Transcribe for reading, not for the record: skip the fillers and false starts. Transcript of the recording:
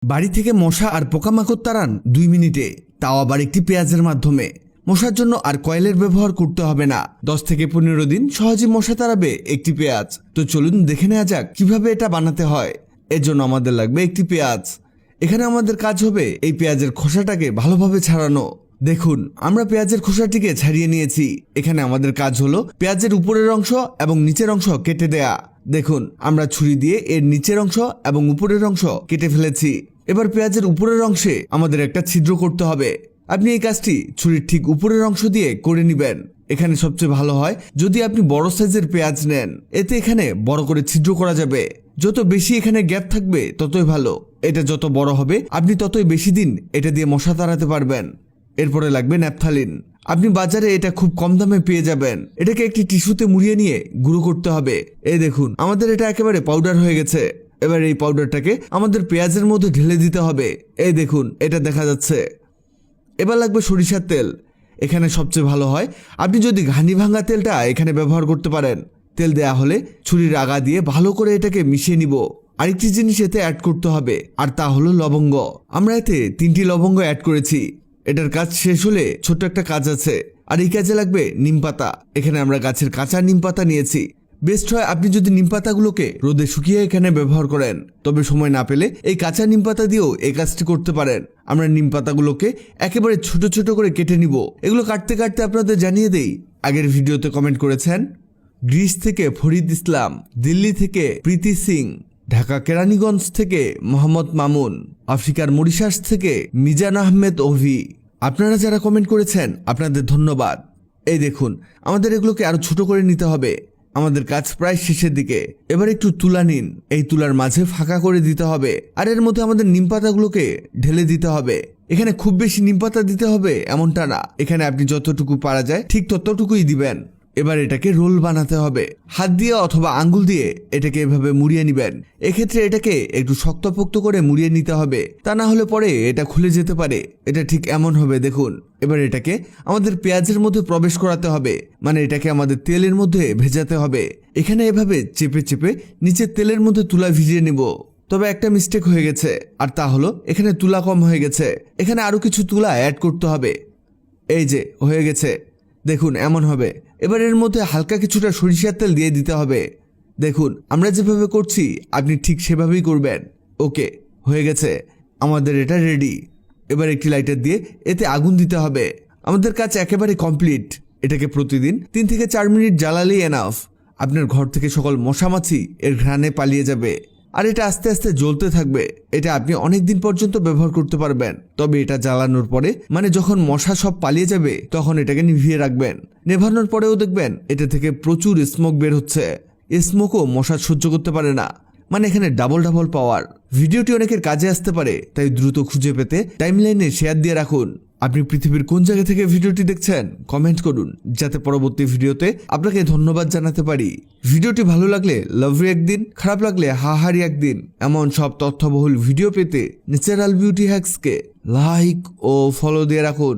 বাড়ি থেকে মশা আর পোকামাকড় তাড়ান 2 মিনিটে, তাও আবার একটি পেঁয়াজের মাধ্যমে। মশার জন্য আর কয়েলের ব্যবহার করতে হবে না। 10 থেকে 15 দিন সহজে মশা তাড়াবে একটি পেঁয়াজ। তো চলুন দেখে নেওয়া যাক কিভাবে এটা বানাতে হয়। এর জন্য আমাদের লাগবে একটি পেঁয়াজ। এখানে আমাদের কাজ হবে এই পেঁয়াজের খোসাটাকে ভালোভাবে ছাড়ানো। দেখুন, আমরা পেঁয়াজের খোসাটিকে ছাড়িয়ে নিয়েছি। এখানে আমাদের কাজ হলো পেঁয়াজের উপরের অংশ এবং নিচের অংশ কেটে দেয়া। দেখুন, আমরা ছুরি দিয়ে এর নিচের অংশ এবং উপরের অংশ কেটে ফেলেছি। এবার পেঁয়াজের উপরের অংশে আমাদের একটা ছিদ্র করতে হবে। আপনি এই কাজটি ছুরির ঠিক উপরের অংশ দিয়ে করে নেবেন। এখানে সবচেয়ে ভালো হয় যদি আপনি বড় সাইজের পেঁয়াজ নেন, এতে এখানে বড় করে ছিদ্র করা যাবে। যত বেশি এখানে গ্যাপ থাকবে ততই ভালো। এটা যত বড় হবে আপনি ততই বেশি দিন এটা দিয়ে মশা তাড়াতে পারবেন। এরপরে লাগবে ন্যাপথালিন। আপনি বাজারে এটা খুব কম দামে পেয়ে যাবেন। এটাকে একটি টিস্যুতে মুড়িয়ে নিয়ে গুঁড়ো করতে হবে। এই দেখুন, আমাদের এটা একেবারে পাউডার হয়ে গেছে। এবার এই পাউডারটাকে আমাদের পেঁয়াজের মধ্যে ঢেলে দিতে হবে। এই দেখুন, এটা দেখা যাচ্ছে। এবার লাগবে সরিষার তেল। এখানে সবচেয়ে ভালো হয় আপনি যদি ঘানি ভাঙা তেলটা এখানে ব্যবহার করতে পারেন। তেল দেয়া হলে ছুরির আগা দিয়ে ভালো করে এটাকে মিশিয়ে নিব। আরেকটি জিনিস এতে অ্যাড করতে হবে, আর তা হলো লবঙ্গ। আমরা এতে 3টি লবঙ্গ অ্যাড করেছি। এটার কাজ শেষ হলে ছোট্ট একটা কাজ আছে, আর এই কাজে লাগবে নিমপাতা। এখানে আমরা গাছের কাঁচা নিমপাতা নিয়েছি। বেস্ট হয় আপনি যদি নিমপাতাগুলোকে রোদে শুকিয়ে এখানে ব্যবহার করেন, তবে সময় না পেলে এই কাঁচা নিমপাতা দিয়েও এই কাজটি করতে পারেন। আমরা নিমপাতাগুলোকে একেবারে ছোট ছোট করে কেটে নিব। এগুলো কাটতে কাটতে আপনাদের জানিয়ে দেই, আগের ভিডিওতে কমেন্ট করেছেন গ্রিস থেকে ফরিদ ইসলাম, দিল্লি থেকে প্রীতি সিং, ঢাকা কেরানীগঞ্জ থেকে মোহাম্মদ মামুন, আফ্রিকার মরিশাস থেকে মিজান আহমেদ ওভি। আপনারা যারা কমেন্ট করেছেন আপনাদের ধন্যবাদ। এই দেখুন, আমাদের এগুলোকে আরো ছোট করে নিতে হবে। আমাদের কাজ প্রায় শেষের দিকে। এবার একটু তুলা নিন। এই তুলার মাঝে ফাঁকা করে দিতে হবে, আর এর মধ্যে আমাদের নিমপাতাগুলোকে ঢেলে দিতে হবে। এখানে খুব বেশি নিমপাতা দিতে হবে এমনটা না, এখানে আপনি যতটুকু পারা যায় ঠিক ততটুকুই দিবেন। এবার এটাকে রোল বানাতে হবে। হাত দিয়ে অথবা আঙ্গুল দিয়ে এটাকে এভাবে মুড়িয়ে নিবেন। এক্ষেত্রে এটাকে একটু শক্তপোক্ত করে মুড়িয়ে নিতে হবে, তা না হলে পরে এটা খুলে যেতে পারে। এটা ঠিক এমন হবে দেখুন। এবার এটাকে আমাদের পেঁয়াজের মধ্যে প্রবেশ করাতে হবে, মানে এটাকে আমাদের তেলের মধ্যে ভেজাতে হবে। এখানে এভাবে চেপে চেপে নিচে তেলের মধ্যে তুলা ভিজিয়ে নিব। তবে একটা মিস্টেক হয়ে গেছে, আর তা হলো এখানে তুলা কম হয়ে গেছে। এখানে আরো কিছু তুলা অ্যাড করতে হবে। এই যে হয়ে গেছে, দেখুন এমন হবে। এবার এর মধ্যে হালকা কিছুটা সরিষার তেল দিয়ে দিতে হবে। দেখুন, আমরা যেভাবে করছি আপনি ঠিক সেভাবেই করবেন। ওকে, হয়ে গেছে, আমাদের এটা রেডি। এবার একটি লাইটার দিয়ে এতে আগুন দিতে হবে। আমাদের কাজ একেবারে কমপ্লিট। এটাকে প্রতিদিন 3 থেকে 4 মিনিট জ্বালালেই এনাফ। আপনার ঘর থেকে সকল মশামাছি এর ঘ্রাণে পালিয়ে যাবে, আর এটা আস্তে আস্তে জ্বলতে থাকবে। এটা আপনি অনেক দিন পর্যন্ত ব্যবহার করতে পারবেন। তবে এটা জ্বালানোর পরে, মানে যখন মশা সব পালিয়ে যাবে, তখন এটাকে নিভিয়ে রাখবেন। নেভানোর পরেও দেখবেন এটা থেকে প্রচুর স্মোক বের হচ্ছে। স্মোকও মশা সহ্য করতে পারে না, মানে এখানে ডাবল পাওয়ার। ভিডিওটি অনেকের কাজে আসতে পারে, তাই দ্রুত খুঁজে পেতে টাইমলাইনে শেয়ার দিয়ে রাখুন। আপনি পৃথিবীর কোন জায়গা থেকে ভিডিওটি দেখছেন কমেন্ট করুন, যাতে পরবর্তী ভিডিওতে আপনাকে ধন্যবাদ জানাতে পারি। ভিডিওটি ভালো লাগলে লাভরি একদিন, খারাপ লাগলে হাহারি একদিন। এমন সব তথ্যবহুল ভিডিও পেতে ন্যাচারাল বিউটি হ্যাক্সকে লাইক ও ফলো দিয়ে রাখুন।